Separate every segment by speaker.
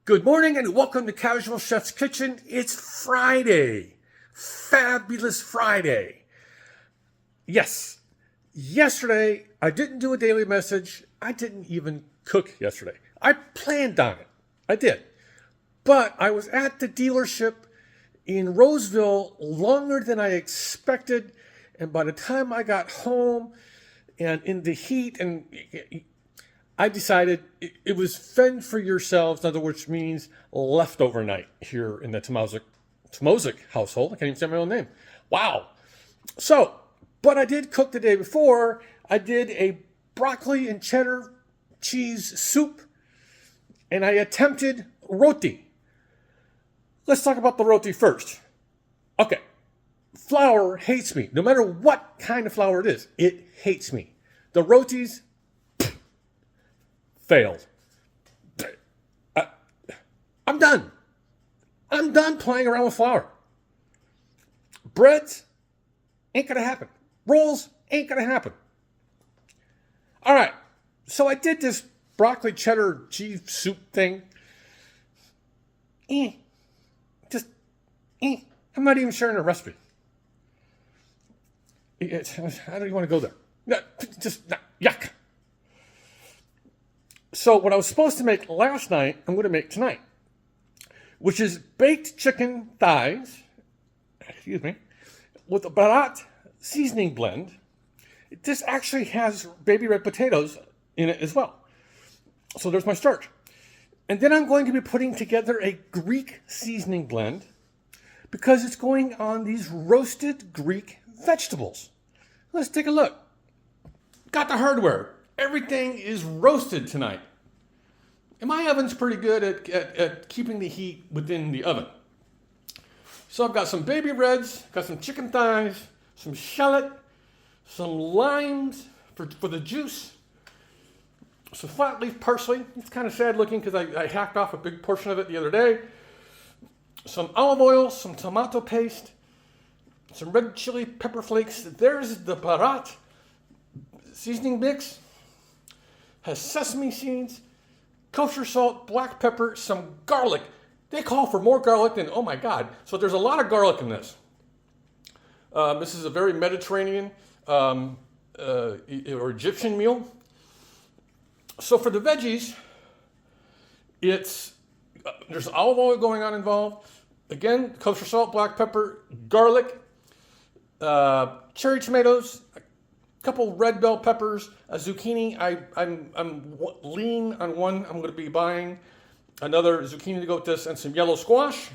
Speaker 1: Good morning and welcome to Casual Chef's Kitchen. It's Friday. Fabulous Friday. Yes, yesterday I didn't do a daily message. I didn't even cook yesterday. I planned on it. I did. But I was at the dealership in Roseville longer than I expected. And by the time I got home and in the heat, and I decided it was fend for yourselves, in other words, means leftover night here in the Tmozik household. I can't even say my own name. Wow. So, but I did cook the day before. I did a broccoli and cheddar cheese soup, and I attempted roti. Let's talk about the roti first. Okay. Flour hates me. No matter what kind of flour it is, it hates me. The rotis failed. I'm done. I'm done playing around with flour. Breads ain't gonna happen. Rolls ain't gonna happen. All right, so I did this broccoli cheddar cheese soup thing. I'm not even sharing a recipe. How do you want to go there? No, yuck. So what I was supposed to make last night, I'm going to make tonight, which is baked chicken thighs, with a Baharat seasoning blend. This actually has baby red potatoes in it as well. So there's my starch. And then I'm going to be putting together a Greek seasoning blend because it's going on these roasted Greek vegetables. Let's take a look. Got the hardware. Everything is roasted tonight. And my oven's pretty good at keeping the heat within the oven. So I've got some baby reds, got some chicken thighs, some shallot, some limes for the juice, some flat leaf parsley. It's kind of sad looking because I hacked off a big portion of it the other day. Some olive oil, some tomato paste, some red chili pepper flakes. There's the Baharat seasoning mix. Has sesame seeds, kosher salt, black pepper, some garlic. They call for more garlic than, oh my God. So there's a lot of garlic in this. This is a very Mediterranean or Egyptian meal. So for the veggies, there's olive oil going on involved. Again, kosher salt, black pepper, garlic, cherry tomatoes, couple red bell peppers, a zucchini. I'm lean on one. I'm going to be buying another zucchini to go with this, and some yellow squash.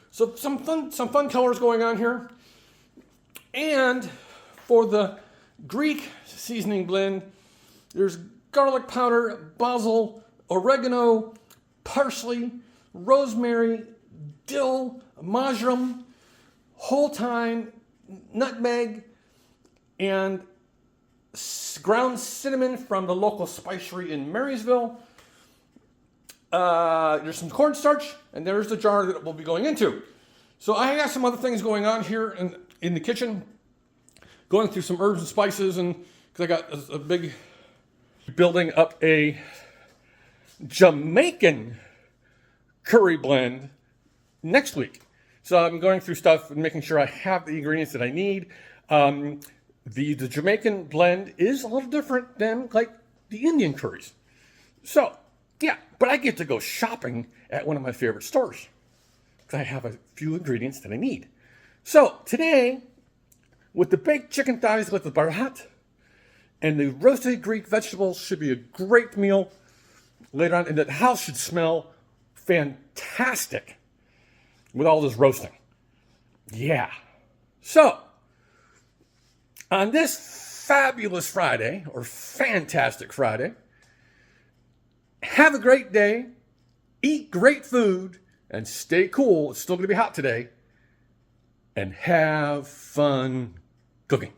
Speaker 1: So some fun colors going on here. And for the Greek seasoning blend, there's garlic powder, basil, oregano, parsley, rosemary, dill, marjoram, whole thyme, nutmeg, and ground cinnamon from the local spicery in Marysville. There's some cornstarch, and there's the jar that we'll be going into. So I have some other things going on here in the kitchen, going through some herbs and spices, and because I got a big building up a Jamaican curry blend next week. So I'm going through stuff and making sure I have the ingredients that I need. The Jamaican blend is a little different than like the Indian curries. So, yeah, but I get to go shopping at one of my favorite stores because I have a few ingredients that I need. So today, with the baked chicken thighs with the Baharat and the roasted Greek vegetables, should be a great meal later on. And the house should smell fantastic with all this roasting. Yeah. So, on this fabulous Friday, or fantastic Friday, have a great day, eat great food, and stay cool. It's still going to be hot today. And have fun cooking.